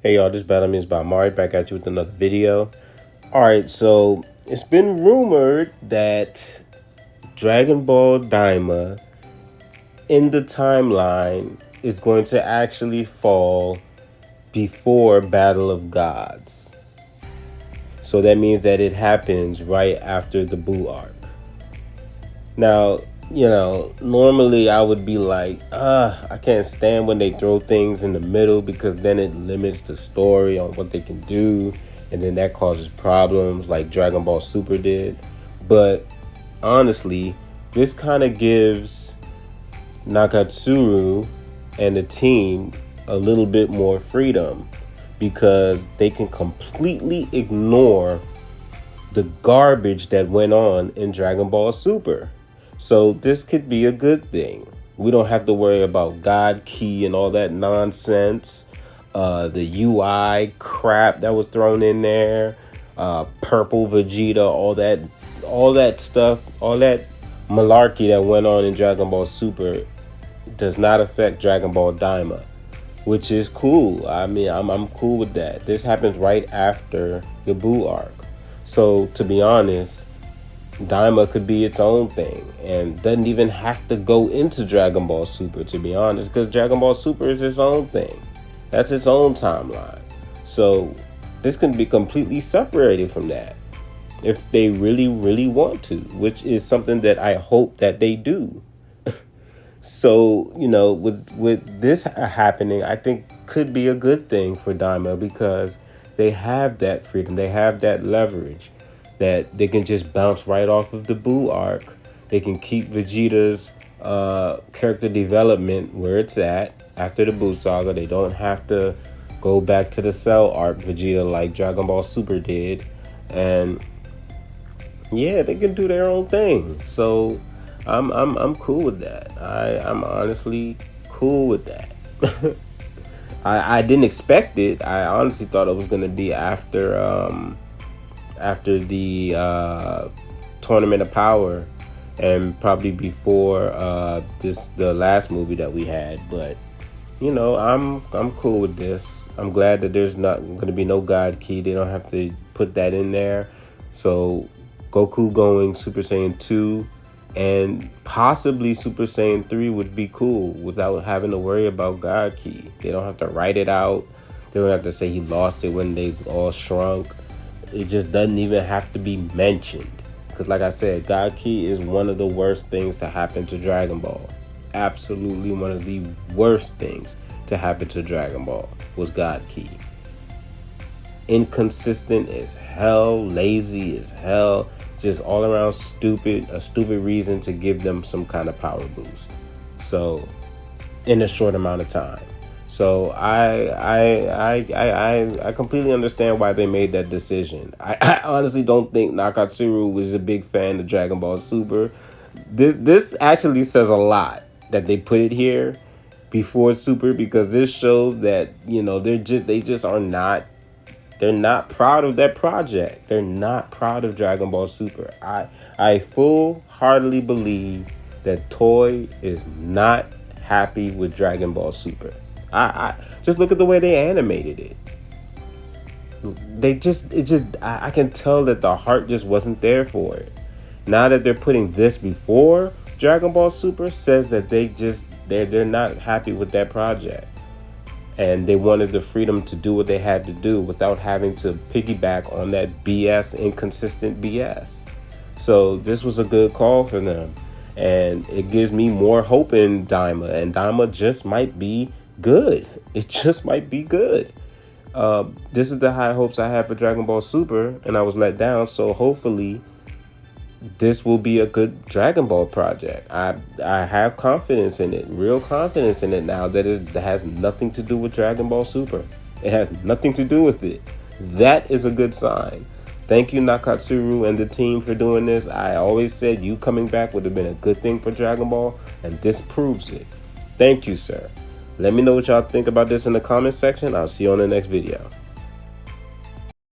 Hey y'all, this battle is by Omari, back at you with another video. Alright, so it's been rumored that Dragon Ball Daima in the timeline is going to actually fall before Battle of Gods. So that means that it happens right after the Buu arc. Now, normally I would be like, I can't stand when they throw things in the middle because then it limits the story on what they can do. And then that causes problems like Dragon Ball Super did. But honestly, this kind of gives Nakatsuru and the team a little bit more freedom because they can completely ignore the garbage that went on in Dragon Ball Super. So this could be a good thing. We don't have to worry about God Key and all that nonsense. The UI crap that was thrown in there. Purple Vegeta, all that stuff, all that malarkey that went on in Dragon Ball Super does not affect Dragon Ball Daima, which is cool. I mean, I'm cool with that. This happens right after the Buu arc. So to be honest, Daima could be its own thing and doesn't even have to go into Dragon Ball Super, to be honest, because Dragon Ball Super is its own thing. That's its own timeline. So this can be completely separated from that if they really, really want to, which is something that I hope that they do. So, with this happening, I think could be a good thing for Daima because they have that freedom. They have that leverage that they can just bounce right off of the Buu arc. They can keep Vegeta's character development where it's at after the Buu saga. They don't have to go back to the Cell arc Vegeta like Dragon Ball Super did. And yeah, they can do their own thing. So I'm cool with that. I'm honestly cool with that. I didn't expect it. I honestly thought it was gonna be after the Tournament of Power and probably before the last movie that we had. But I'm cool with this. I'm glad that there's not going to be no God Key. They don't have to put that in there. So Goku going Super Saiyan 2 and possibly Super Saiyan 3 would be cool without having to worry about God Key. They don't have to write it out. They don't have to say he lost it when they all shrunk. It just doesn't even have to be mentioned. Because like I said, God Key is one of the worst things to happen to Dragon Ball. Absolutely one of the worst things to happen to Dragon Ball was God Key. Inconsistent as hell, lazy as hell, just all around stupid, a stupid reason to give them some kind of power boost. So, in a short amount of time. So I completely understand why they made that decision. I honestly don't think Nakatsuru was a big fan of Dragon Ball Super. This actually says a lot that they put it here before Super because this shows that they're not proud of that project. They're not proud of Dragon Ball Super. I full-heartedly believe that Toei is not happy with Dragon Ball Super. I just look at the way they animated it. I can tell that the heart just wasn't there for it. Now that they're putting this before Dragon Ball Super says that they're not happy with that project. And they wanted the freedom to do what they had to do without having to piggyback on that BS, inconsistent BS. So this was a good call for them. And it gives me more hope in Daima. And Daima just might be good. It just might be good. This is the high hopes I had for Dragon Ball Super. And I was let down. So hopefully this will be a good Dragon Ball project. I have confidence in it, real confidence in it now that has nothing to do with Dragon Ball Super. It has nothing to do with it. That is a good sign. Thank you, Nakatsuru and the team for doing this. I always said you coming back would have been a good thing for Dragon Ball, and this proves it. Thank you, sir. Let me know what y'all think about this in the comment section. I'll see you on the next video.